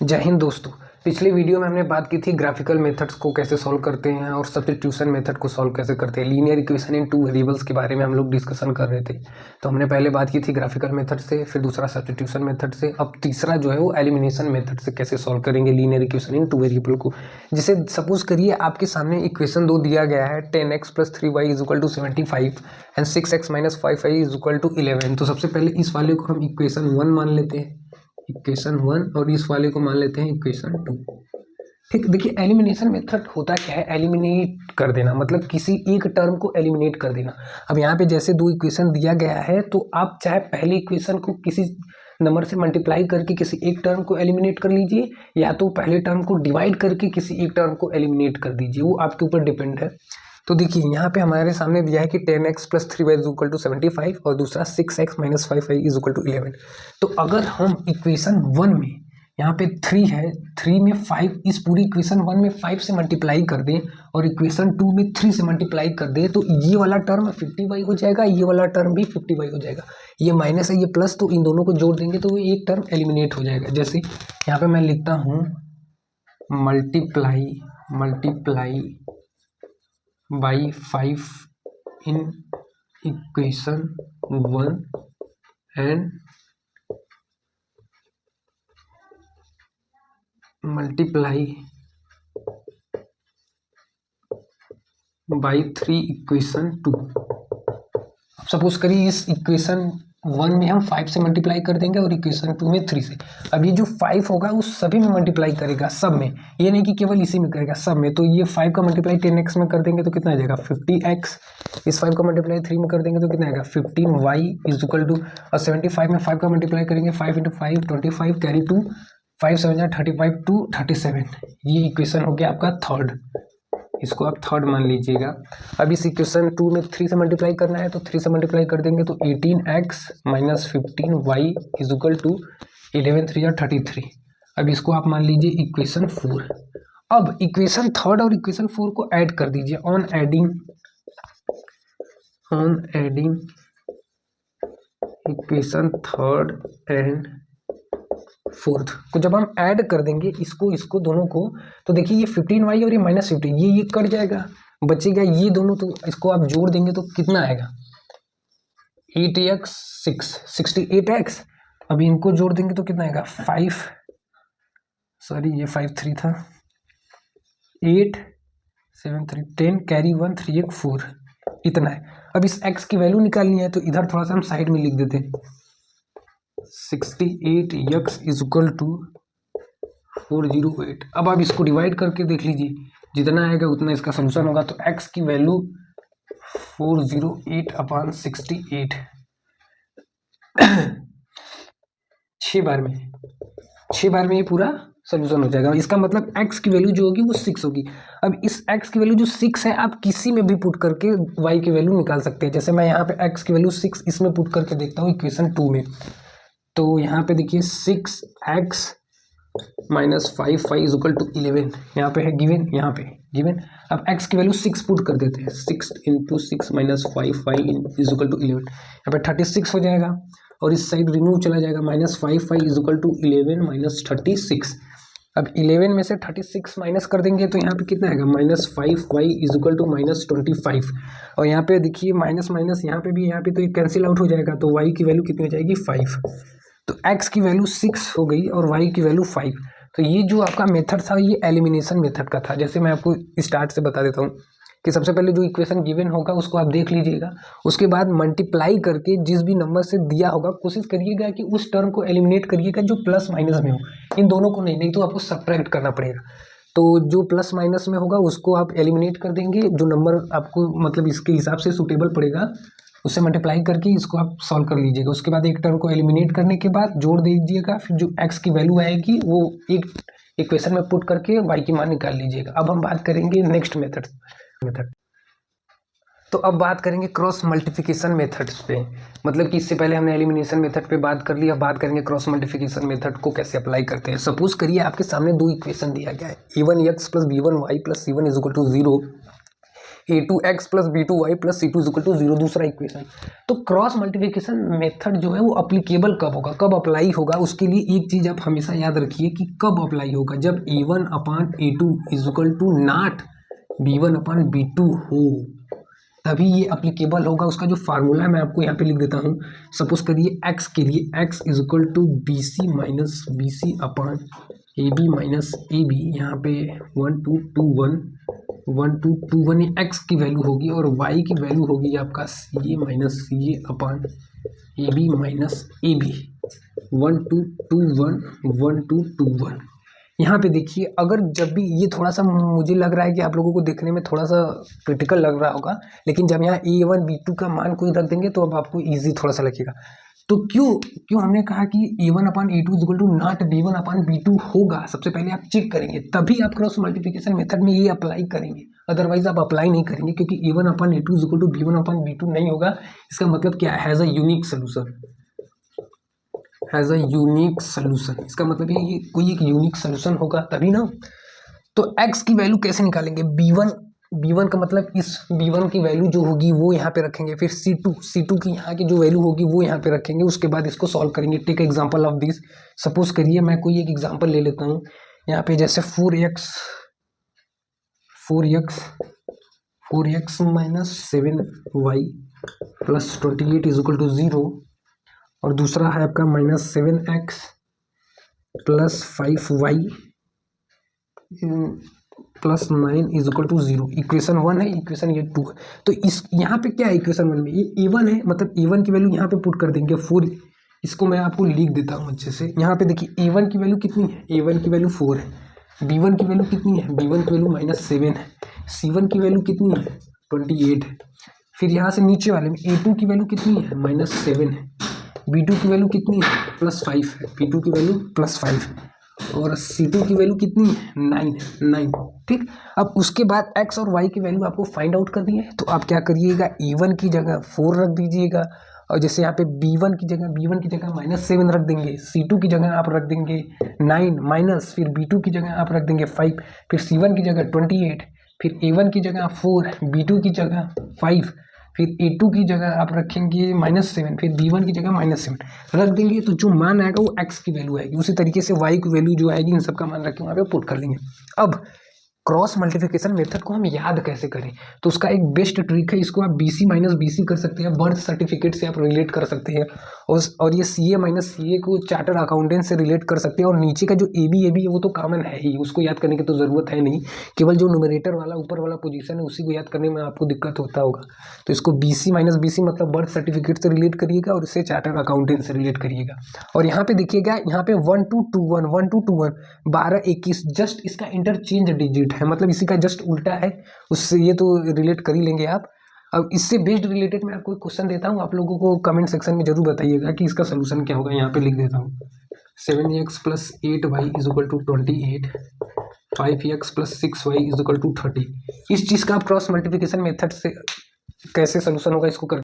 जय हिंद दोस्तों। पिछले वीडियो में हमने बात की थी ग्राफिकल मेथड्स को कैसे सॉल्व करते हैं और सब्स्टिट्यूशन मेथड को सॉल्व कैसे करते हैं। Linear equation in two variables के बारे में हम लोग डिस्कशन कर रहे थे। तो हमने पहले बात की थी ग्राफिकल मेथड से, फिर दूसरा सब्स्टिट्यूशन मेथड से, अब तीसरा जो है वो एलिमिनेशन मेथड से कैसे सॉल्व करेंगे linear equation in two variable को। जिसे सपोज करिए आपके सामने इक्वेशन 2 दिया गया है 10x + 3y = 75 and 6x - 5y = 11। तो सबसे पहले इस वाले को हम इक्वेशन 1 मान लेते हैं, इक्वेशन 1, और इस वाले को मान लेते हैं इक्वेशन 2। ठीक, देखिए एलिमिनेशन मेथड होता क्या है, एलिमिनेट कर देना, मतलब किसी एक टर्म को एलिमिनेट कर देना। अब यहाँ पे जैसे 2 इक्वेशन दिया गया है तो आप चाहे पहले इक्वेशन को किसी नंबर से मल्टीप्लाई करके किसी एक टर्म को एलिमिनेट कर लीजिए, या तो पहले टर्म को डिवाइड करके किसी एक टर्म को एलिमिनेट कर दीजिए, वो आपके ऊपर डिपेंड है। तो देखिए यहाँ पे हमारे सामने दिया है कि 10x + 3y = 75 और दूसरा 6x - 5y = 11। तो अगर हम इक्वेशन 1 में यहाँ पे 3 है, 3 में 5, इस पूरी इक्वेशन 1 में 5 से मल्टीप्लाई कर दें और इक्वेशन 2 में 3 से मल्टीप्लाई कर दें, तो ये वाला टर्म 50y हो जाएगा, ये वाला टर्म भी 50y हो जाएगा। ये माइनस है, ये प्लस, तो इन दोनों को जोड़ देंगे तो एक टर्म एलिमिनेट हो जाएगा। जैसे यहाँ पे मैं लिखता हूँ multiply by 5 in equation 1 and multiply by 3 equation 2। अब सपोज करिए इस इक्वेशन 1 में हम 5 से मल्टीप्लाई कर देंगे और इक्वेशन 2 में 3 से। अब ये जो 5 होगा उस सभी में मल्टीप्लाई करेगा, सब में, ये नहीं कि केवल इसी में करेगा, सब में। तो ये 5 का मल्टीप्लाई 10x में कर देंगे तो कितना आ जाएगा 50x। इस 5 का मल्टीप्लाई 3 में कर देंगे तो कितना आएगा 15y = और 75 में 5 का मल्टीप्लाई करेंगे, 5 × 5 25, कैरी 2, 5 7 35 2 37। ये इक्वेशन हो गया आपका थर्ड, इसको आप थर्ड मान लीजिएगा। अब इस इक्वेशन 2 में 3 से मल्टीप्लाई करना है तो 3 से मल्टीप्लाई कर देंगे तो 18x - 15y = 11 3 33। अब इसको आप मान लीजिए इक्वेशन 4। अब इक्वेशन थर्ड और इक्वेशन 4 को ऐड कर दीजिए on adding equation third and fourth को जब हम ऐड कर देंगे इसको दोनों को, तो देखिए ये 15y और ये -15, ये कट जाएगा, बचेगा ये दोनों। तो इसको आप जोड़ देंगे तो कितना आएगा 8x 6 68x। अब इनको जोड़ देंगे तो कितना आएगा 5 3 था, 8 7 3 10, कैरी 1 3 1 4, इतना है। अब इस x की वैल्यू निकालनी है तो इधर थोड़ा सा हम साइड में लिख देते हैं, 68x = 408। अब आप इसको डिवाइड करके देख लीजिए, जितना आएगा उतना इसका सोल्यूशन होगा। तो x की वैल्यू 408/68 6 बार में ये पूरा सोल्यूशन हो जाएगा। इसका मतलब x की वैल्यू जो होगी वो 6 होगी। अब इस x की वैल्यू जो 6 है आप किसी में भी पुट करके y की वैल्यू निकाल सकते हैं। जैसे मैं यहाँ पे x की वैल्यू 6 इसमें पुट करके देखता हूँ इक्वेशन 2 में, तो यहाँ पे देखिए 6x - 5y = 11, यहाँ पे है गिवन, यहाँ पे गिवन। अब x की वैल्यू 6 पुट कर देते हैं, 6 × 6 - 5y = 11, यहाँ पे 36 हो जाएगा और इस साइड रिमूव चला जाएगा, -5y = 11 - 36। अब 11 में से 36 माइनस कर देंगे तो यहाँ पे कितना आएगा -5y = -25। और यहाँ पे देखिए माइनस माइनस यहाँ पे भी, यहाँ पे तो ये कैंसिल आउट हो जाएगा, तो y की वैल्यू कितनी हो जाएगी 5। तो x की वैल्यू 6 हो गई और y की वैल्यू 5। तो ये जो आपका मेथड था ये एलिमिनेशन मेथड का था। जैसे मैं आपको स्टार्ट से बता देता हूँ कि सबसे पहले जो इक्वेशन गिवन होगा उसको आप देख लीजिएगा, उसके बाद मल्टीप्लाई करके जिस भी नंबर से दिया होगा कोशिश करिएगा कि उस टर्म को एलिमिनेट करिएगा जो प्लस माइनस में हो, इन दोनों को नहीं तो आपको सब्ट्रैक्ट करना पड़ेगा। तो जो प्लस माइनस में होगा उसको आप एलिमिनेट कर देंगे, जो नंबर आपको मतलब इसके हिसाब से सूटेबल पड़ेगा उससे मल्टीप्लाई करके इसको आप सॉल्व कर लीजिएगा। उसके बाद एक टर्म को एलिमिनेट करने के बाद जोड़ दीजिएगा, फिर जो x की वैल्यू आएगी वो एक इक्वेशन में पुट करके y की मान निकाल लीजिएगा। अब हम बात करेंगे नेक्स्ट मेथड। तो अब बात करेंगे क्रॉस मल्टीप्लिकेशन मेथड्स पे, मतलब कि इससे पहले हमने एलिमिनेशन मेथड पे बात कर ली, अब बात करेंगे क्रॉस मल्टीप्लिकेशन मेथड को कैसे अप्लाई करते हैं। सपोज करिए आपके सामने 2 इक्वेशन दिया गया है, a1x + b1y + c1 = 0 a2x plus b2y plus c2 equal to 0 दूसरा इक्वेशन। तो क्रॉस मल्टीप्लिकेशन मेथड जो है वो अप्लीकेबल कब होगा, कब अप्लाई होगा, उसके लिए एक चीज़ आप हमेशा याद रखिए कि कब अप्लाई होगा, जब a1 upon a2 equal to not b1 upon b2 हो, तभी ये अप्लीकेबल होगा। उसका जो फार्मूला है मैं आपको यहाँ पे लिख देता हूँ। सपोज करिए x के लिए x is equal to b c minus b c upon A B minus A b, यहाँ पे 1 2 2 1 1 2 2 1 ये x की वैल्यू होगी और y की वैल्यू होगी आपका C A minus C A upon A B minus A B 1 2 2 1 1 2 2 1। यहाँ पे देखिए, अगर जब भी ये थोड़ा सा मुझे लग रहा है कि आप लोगों को देखने में थोड़ा सा क्रिटिकल लग रहा होगा, लेकिन जब यहाँ a1 b2 का मान कोई रख देंगे तो अब आपको इजी थोड़ा सा लगेगा। तो क्यों हमने कहा कि a1 upon a2 equal to not b1 upon b2 होगा, सबसे पहले आप चेक करेंगे, तभी आप क्रॉस मल्टीप्लिकेशन मेथड में ये अप्लाई करेंगे, अदरवाइज आप अप्लाई नहीं करेंगे, क्योंकि a1 upon a2 equal to b1 upon b2 नहीं होगा। इसका मतलब क्या है, has a unique solution, has a unique solution. इसका मतलब ये कोई एक यूनिक सोल्यूशन होगा तभी ना। तो x की वैल्यू कैसे निकालेंगे, b1 का मतलब इस b1 की वैल्यू जो होगी वो यहाँ पे रखेंगे, फिर c2 की यहाँ की जो वैल्यू होगी वो यहाँ पे रखेंगे, उसके बाद इसको सॉल्व करेंगे। Take example of this, suppose करिए मैं कोई एक एग्जांपल ले लेता हूँ यहाँ पे, जैसे 4x minus 7y plus 28 is equal to 0, और दूसरा है आपका minus 7x plus 5y plus 9 is equal to 0। Equation 1 है, इक्वेशन ये 2 है। तो इस यहाँ पे क्या है, इक्वेशन 1 में ये a1 है, मतलब a1 की वैल्यू यहाँ पे पुट कर देंगे 4। इसको मैं आपको लिख देता हूँ अच्छे से। यहाँ पे देखिए a1 की वैल्यू कितनी है, a1 की वैल्यू 4 है, b1 की वैल्यू कितनी है, b1 की वैल्यू माइनस 7 है, c1 की वैल्यू कितनी है 28 है, फिर यहाँ से नीचे वाले में a2 की वैल्यू कितनी है माइनस 7 है, b2 की वैल्यू कितनी है प्लस 5 है, b2 की वैल्यू प्लस 5 है, और c2 की वैल्यू कितनी है 9। ठीक, अब उसके बाद x और y की वैल्यू आपको फाइंड आउट करनी है। तो आप क्या करिएगा, a1 की जगह 4 रख दीजिएगा, और जैसे यहाँ पे b1 की जगह माइनस 7 रख देंगे, c2 की जगह आप रख देंगे 9 माइनस, फिर b2 की जगह आप रख देंगे 5, फिर c1 की जगह 28, फिर a1 की जगह 4, b2 की जगह 5, फिर a2 की जगह आप रखेंगे माइनस 7, फिर b1 की जगह माइनस 7 रख देंगे। तो जो मान आएगा वो x की वैल्यू आएगी, उसी तरीके से y की वैल्यू जो आएगी इन सब का मान रख के वहाँ पे पुट कर लेंगे। अब क्रॉस मल्टीप्लिकेशन मेथड को हम याद कैसे करें, तो उसका एक बेस्ट ट्रिक है, इसको आप BC माइनस BC कर सकते हैं, बर्थ सर्टिफिकेट से आप रिलेट कर सकते हैं, और ये CA माइनस CA को चार्टर्ड अकाउंटेंट से रिलेट कर सकते हैं, और नीचे का जो AB है वो तो कॉमन है ही, उसको याद करने की तो ज़रूरत है नहीं, केवल जो न्यूमरेटर वाला ऊपर वाला पोजीशन है उसी को याद करने में आपको दिक्कत होता होगा। तो इसको BC माइनस BC मतलब बर्थ सर्टिफिकेट से रिलेट करिएगा, और इससे चार्टर्ड अकाउंटेंट से रिलेट करिएगा। और यहाँ पे देखिएगा, यहाँ पे 1 2 2 1 1 2 2 1 12 21 जस्ट इसका इंटरचेंज डिजिट है, मतलब इसी का जस्ट उल्टा है, उससे ये तो रिलेट कर ही लेंगे आप। अब इससे बेस्ड रिलेटेड मैं आपको एक क्वेश्चन देता हूँ, आप लोगों को कमेंट सेक्शन में जरूर बताइएगा कि इसका सोल्यूशन क्या होगा। यहाँ पे लिख देता हूँ 7x plus 8y is equal to 28, 5x plus 6y is equal to 30। इस चीज़ का आप क्रॉस मल्टीप्लिकेशन मेथड से कैसे सोल्यूशन होगा इसको कर